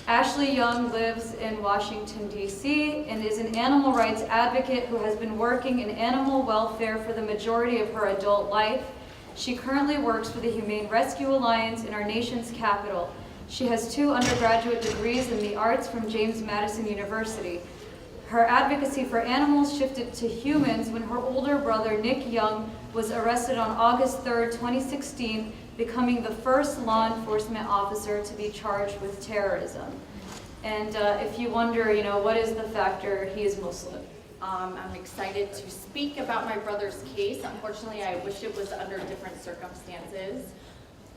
Ashley Young lives in Washington, D.C., and is an animal rights advocate who has been working in animal welfare for the majority of her adult life. She currently works for the Humane Rescue Alliance in our nation's capital. She has 2 undergraduate degrees in the arts from James Madison University. Her advocacy for animals shifted to humans when her older brother, Nick Young, was arrested on August 3rd, 2016, becoming the first law enforcement officer to be charged with terrorism. And if you wonder, what is the factor, he is Muslim. I'm excited to speak about my brother's case. Unfortunately, I wish it was under different circumstances.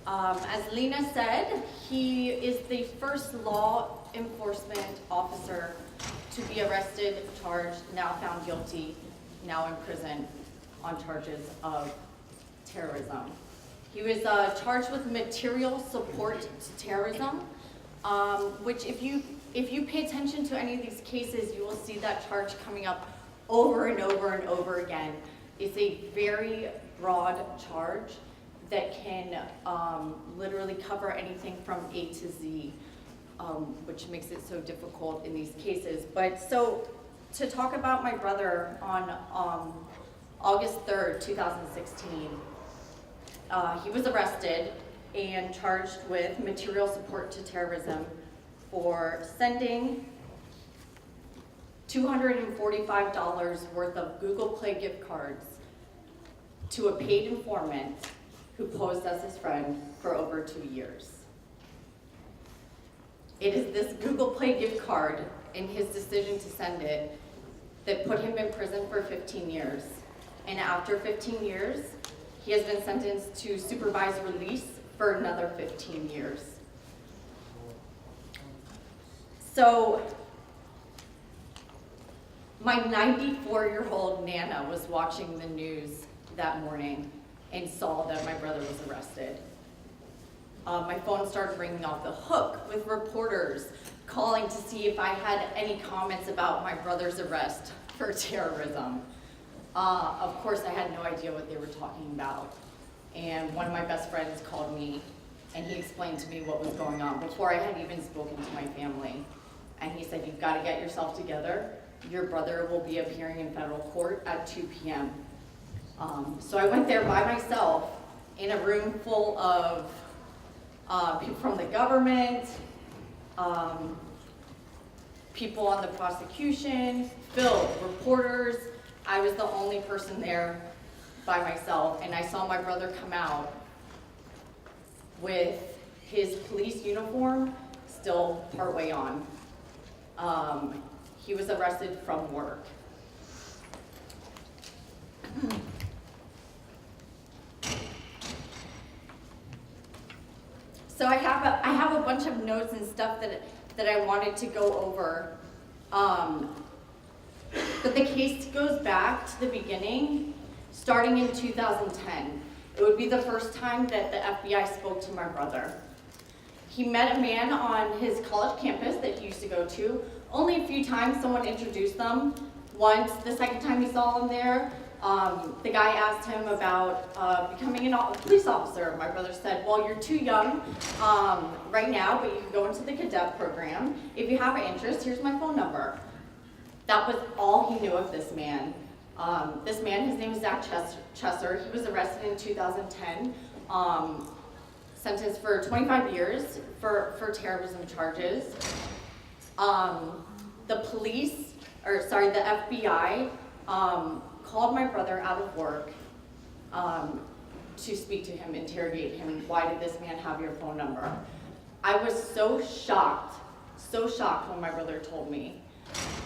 As Lena said, he is the first law enforcement officer to be arrested, charged, now found guilty, now in prison on charges of terrorism. He was charged with material support to terrorism, which if you pay attention to any of these cases, you will see that charge coming up over and over and over again. It's a very broad charge that can literally cover anything from A to Z, which makes it so difficult in these cases. But so to talk about my brother on August 3rd, 2016, he was arrested and charged with material support to terrorism for sending $245 worth of Google Play gift cards to a paid informant who posed as his friend for over 2 years. It is this Google Play gift card and his decision to send it that put him in prison for 15 years. And after 15 years, he has been sentenced to supervised release for another 15 years. So, my 94-year-old Nana was watching the news that morning and saw that my brother was arrested. My phone started ringing off the hook with reporters calling to see if I had any comments about my brother's arrest for terrorism. Of course, I had no idea what they were talking about. And one of my best friends called me and he explained to me what was going on before I had even spoken to my family. And he said, "You've got to get yourself together. Your brother will be appearing in federal court at 2 p.m. So I went there by myself in a room full of people from the government, people on the prosecution, filled, reporters. I was the only person there by myself, and I saw my brother come out with his police uniform still partway on. He was arrested from work. So I have a bunch of notes and stuff that I wanted to go over. But the case goes back to the beginning, starting in 2010. It would be the first time that the FBI spoke to my brother. He met a man on his college campus that he used to go to. Only a few times someone introduced them. Once, the second time he saw him there, the guy asked him about becoming a police officer. My brother said, "Well, you're too young right now, but you can go into the cadet program. If you have an interest, here's my phone number." That was all he knew of this man. This man, his name is Zach Chesser. He was arrested in 2010, sentenced for 25 years for terrorism charges. The FBI called my brother out of work to speak to him, interrogate him. "Why did this man have your phone number?" I was so shocked when my brother told me.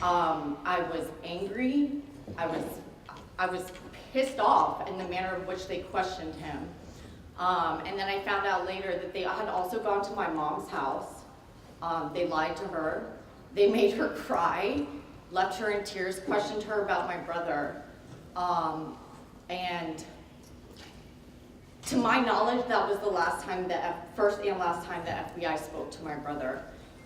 I was angry. I was pissed off in the manner in which they questioned him. And then I found out later that they had also gone to my mom's house. They lied to her. They made her cry, left her in tears, questioned her about my brother. And to my knowledge, that was the first and last time the FBI spoke to my brother.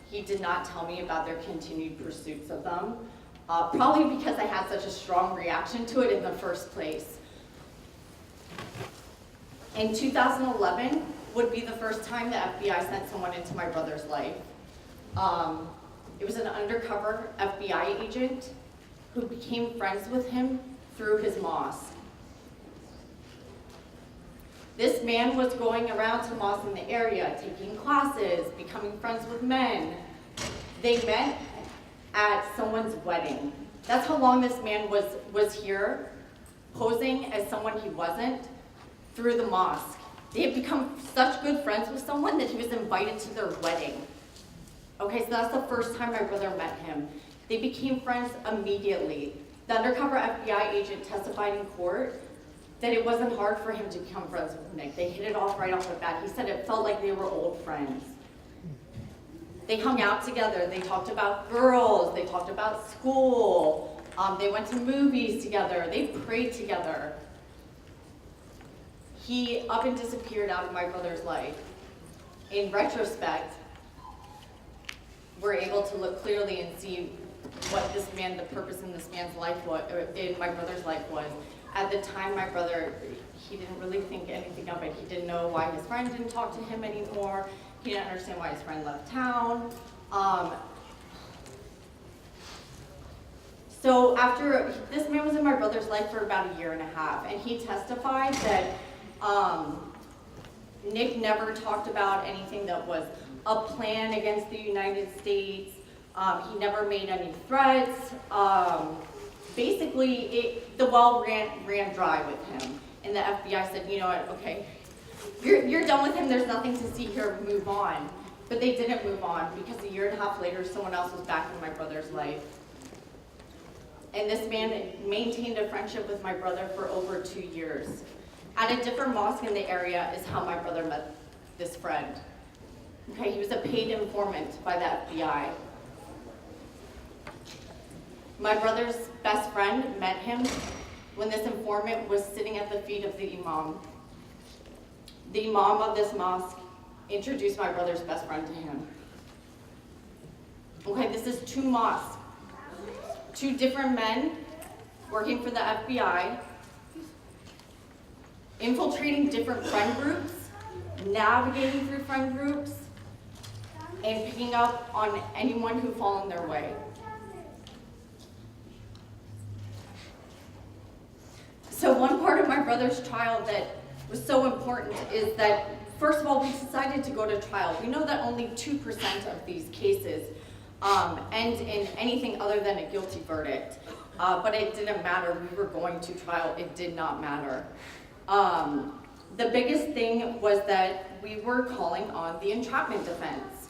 He did not tell me about their continued pursuits of them, probably because I had such a strong reaction to it in the first place. In 2011 would be the first time the FBI sent someone into my brother's life. It was an undercover FBI agent who became friends with him through his mosque. This man was going around to mosques in the area, taking classes, becoming friends with men. They met at someone's wedding. That's how long this man was here, posing as someone he wasn't, through the mosque. They had become such good friends with someone that he was invited to their wedding. Okay, so that's the first time my brother met him. They became friends immediately. The undercover FBI agent testified in court that it wasn't hard for him to become friends with Nick. They hit it off right off the bat. He said it felt like they were old friends. They hung out together. They talked about girls. They talked about school. They went to movies together. They prayed together. He up and disappeared out of my brother's life. In retrospect, we're able to look clearly and see what this man, the purpose in this man's life was, or in my brother's life was. At the time, my brother, he didn't really think anything of it. He didn't know why his friend didn't talk to him anymore. He didn't understand why his friend left town. So after, this man was in my brother's life for about 1.5 years, and he testified that Nick never talked about anything that was a plan against the United States. He never made any threats. Basically, the well ran dry with him. And the FBI said, you know what, okay, you're done with him, there's nothing to see here, move on. But they didn't move on because 1.5 years later, someone else was back in my brother's life. And this man maintained a friendship with my brother for over 2 years. At a different mosque in the area is how my brother met this friend. Okay, he was a paid informant by the FBI. My brother's best friend met him when this informant was sitting at the feet of the imam. The imam of this mosque introduced my brother's best friend to him. Okay, this is 2 mosques. 2 different men working for the FBI, infiltrating different friend groups, navigating through friend groups, and picking up on anyone who fall in their way. So one part of my brother's trial that was so important is that, first of all, we decided to go to trial. We know that only 2% of these cases end in anything other than a guilty verdict. But it didn't matter. We were going to trial. It did not matter. The biggest thing was that we were calling on the entrapment defense.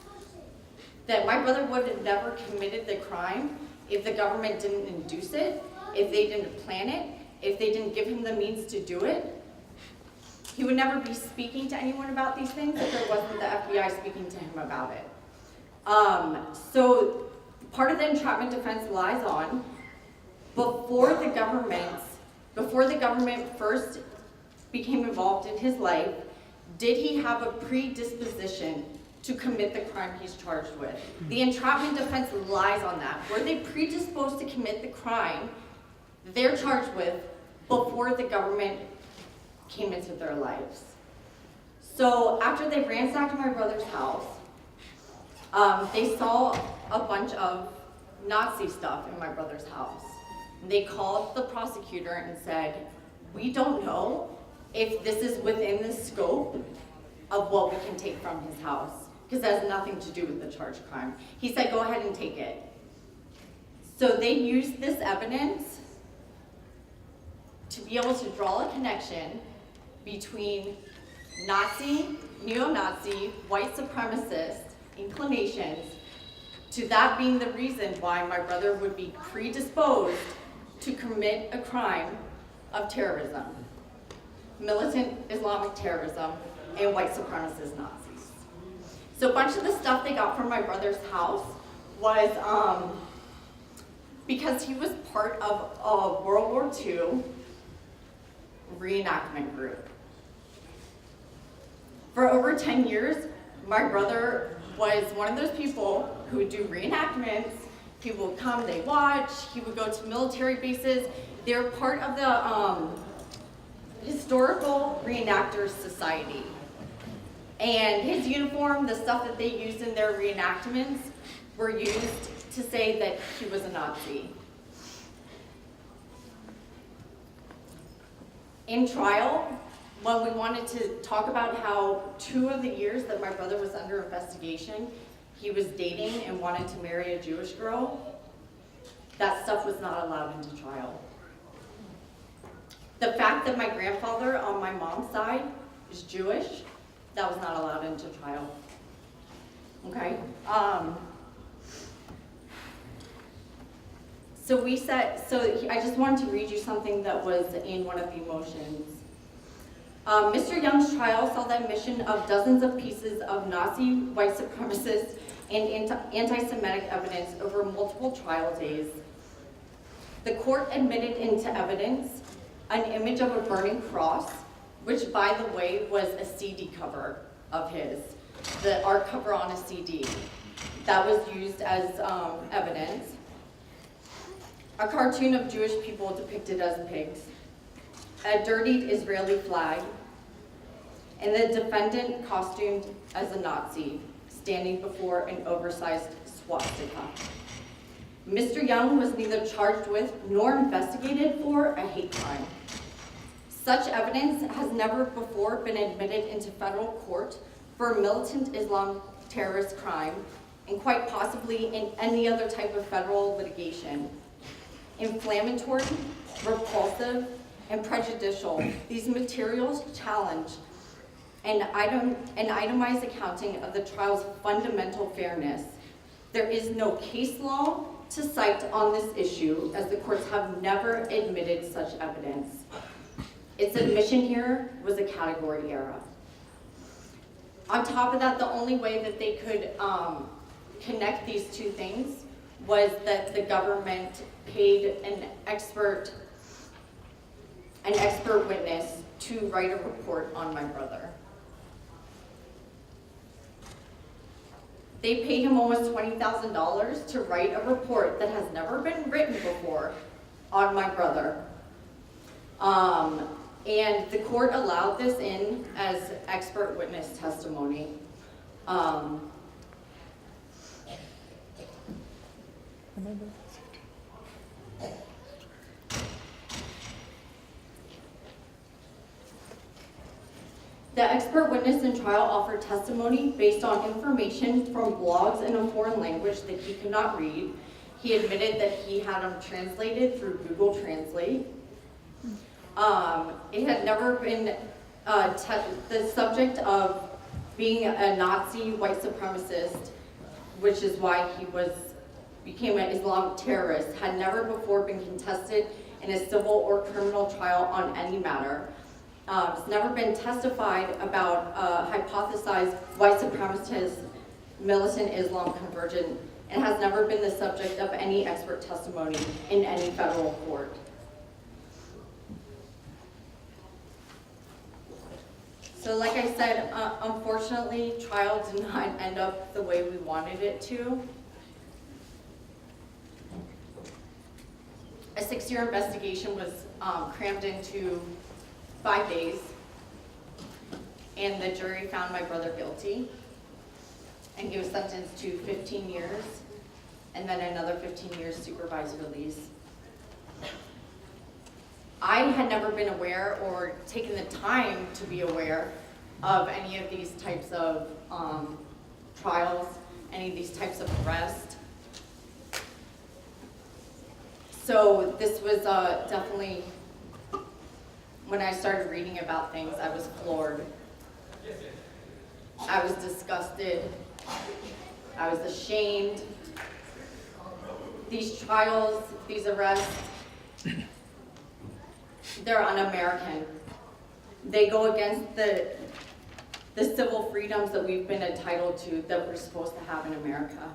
That my brother would have never committed the crime if the government didn't induce it, if they didn't plan it, if they didn't give him the means to do it. He would never be speaking to anyone about these things if there wasn't the FBI speaking to him about it. So part of the entrapment defense lies on before the government first became involved in his life, did he have a predisposition to commit the crime he's charged with? The entrapment defense lies on that. Were they predisposed to commit the crime they're charged with before the government came into their lives? So after they ransacked my brother's house, they saw a bunch of Nazi stuff in my brother's house. They called the prosecutor and said, we don't know if this is within the scope of what we can take from his house, because that has nothing to do with the charged crime. He said, go ahead and take it. So they used this evidence to be able to draw a connection between Nazi, neo-Nazi, white supremacist inclinations to that being the reason why my brother would be predisposed to commit a crime of terrorism, militant Islamic terrorism, and white supremacist Nazis. So a bunch of the stuff they got from my brother's house was because he was part of a World War II reenactment group. For over 10 years, my brother was one of those people who would do reenactments. People would come, they watch, he would go to military bases. They're part of the Historical Reenactors Society. And his uniform, the stuff that they used in their reenactments, were used to say that he was a Nazi. In trial, when we wanted to talk about how 2 of the years that my brother was under investigation, he was dating and wanted to marry a Jewish girl, that stuff was not allowed into trial. The fact that my grandfather on my mom's side is Jewish, that was not allowed into trial. Okay? So I just wanted to read you something that was in one of the motions. Mr. Young's trial saw the admission of dozens of pieces of Nazi, white supremacist, and anti-Semitic evidence over multiple trial days. The court admitted into evidence an image of a burning cross, which, by the way, was a CD cover of his, the art cover on a CD. That was used as evidence. A cartoon of Jewish people depicted as pigs, a dirtied Israeli flag, and the defendant costumed as a Nazi, standing before an oversized swastika. Mr. Young was neither charged with nor investigated for a hate crime. Such evidence has never before been admitted into federal court for a militant Islam terrorist crime, and quite possibly in any other type of federal litigation. Inflammatory, repulsive, and prejudicial, these materials challenge an itemized accounting of the trial's fundamental fairness. There is no case law to cite on this issue, as the courts have never admitted such evidence. Its admission here was a category error. On top of that, the only way that they could connect these 2 things was that the government paid an expert witness to write a report on my brother. They paid him almost $20,000 to write a report that has never been written before on my brother. And the court allowed this in as expert witness testimony. The expert witness in trial offered testimony based on information from blogs in a foreign language that he could not read. He admitted that he had them translated through Google Translate. It had never been the subject of being a Nazi white supremacist, which is why he became an Islamic terrorist, had never before been contested in a civil or criminal trial on any matter. It's never been testified about hypothesized white supremacist militant Islam conversion, and has never been the subject of any expert testimony in any federal court. So like I said, unfortunately, trial did not end up the way we wanted it to. A 6-year investigation was crammed into 5 days, and the jury found my brother guilty, and he was sentenced to 15 years, and then another 15 years supervised release. I had never been aware or taken the time to be aware of any of these types of trials, any of these types of arrests. So this was definitely, when I started reading about things, I was floored. I was disgusted. I was ashamed. These trials, these arrests, they're un-American. They go against the civil freedoms that we've been entitled to, that we're supposed to have in America.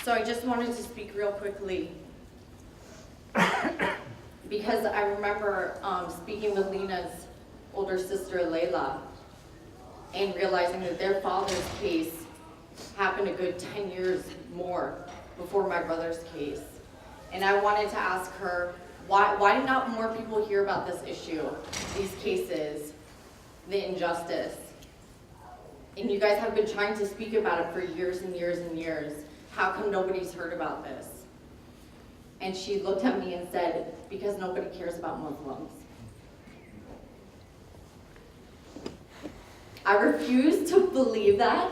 So I just wanted to speak real quickly, because I remember speaking with Lena's older sister, Layla, and realizing that their father's case happened a good 10 years more before my brother's case. And I wanted to ask her, Why did not more people hear about this issue, these cases, the injustice? And you guys have been trying to speak about it for years and years and years. How come nobody's heard about this? And she looked at me and said, because nobody cares about Muslims. I refuse to believe that.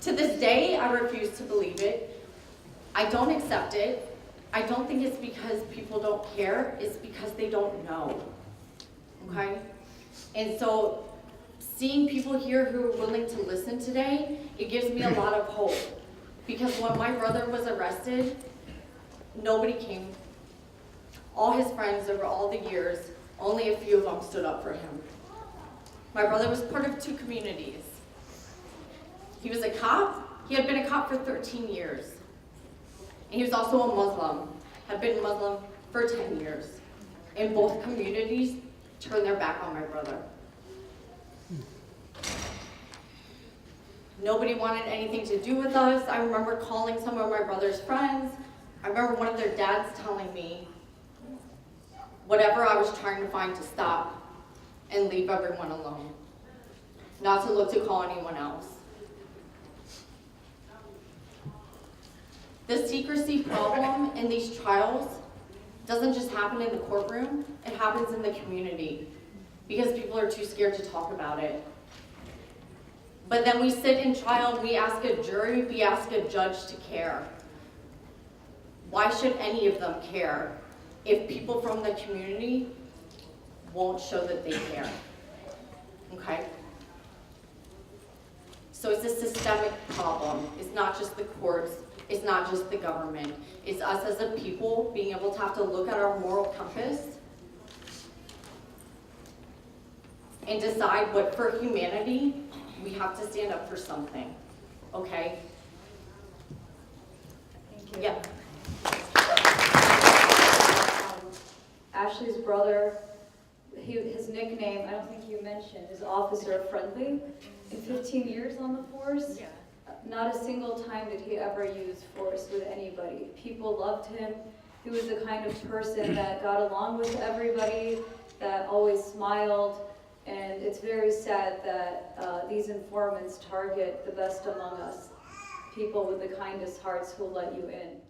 To this day, I refuse to believe it. I don't accept it. I don't think it's because people don't care. It's because they don't know. Okay? And so, seeing people here who are willing to listen today, it gives me a lot of hope. Because when my brother was arrested, nobody came. All his friends over all the years, only a few of them stood up for him. My brother was part of 2 communities. He was a cop. He had been a cop for 13 years. And he was also a Muslim, had been Muslim for 10 years. And both communities turned their back on my brother. Nobody wanted anything to do with us. I remember calling some of my brother's friends. I remember one of their dads telling me whatever I was trying to find to stop and leave everyone alone. Not to look to call anyone else. The secrecy problem in these trials doesn't just happen in the courtroom, it happens in the community because people are too scared to talk about it. But then we sit in trial and we ask a jury, we ask a judge to care. Why should any of them care if people from the community won't show that they care? Okay? So it's a systemic problem. It's not just the courts, it's not just the government. It's us as a people being able to have to look at our moral compass and decide what for humanity, we have to stand up for something, okay? Thank you. Yeah. Ashley's brother, his nickname, I don't think you mentioned, is Officer Friendly. In 15 years on the force, Yeah. not a single time did he ever use force with anybody. People loved him. He was the kind of person that got along with everybody, that always smiled. And it's very sad that these informants target the best among us, people with the kindest hearts who'll let you in.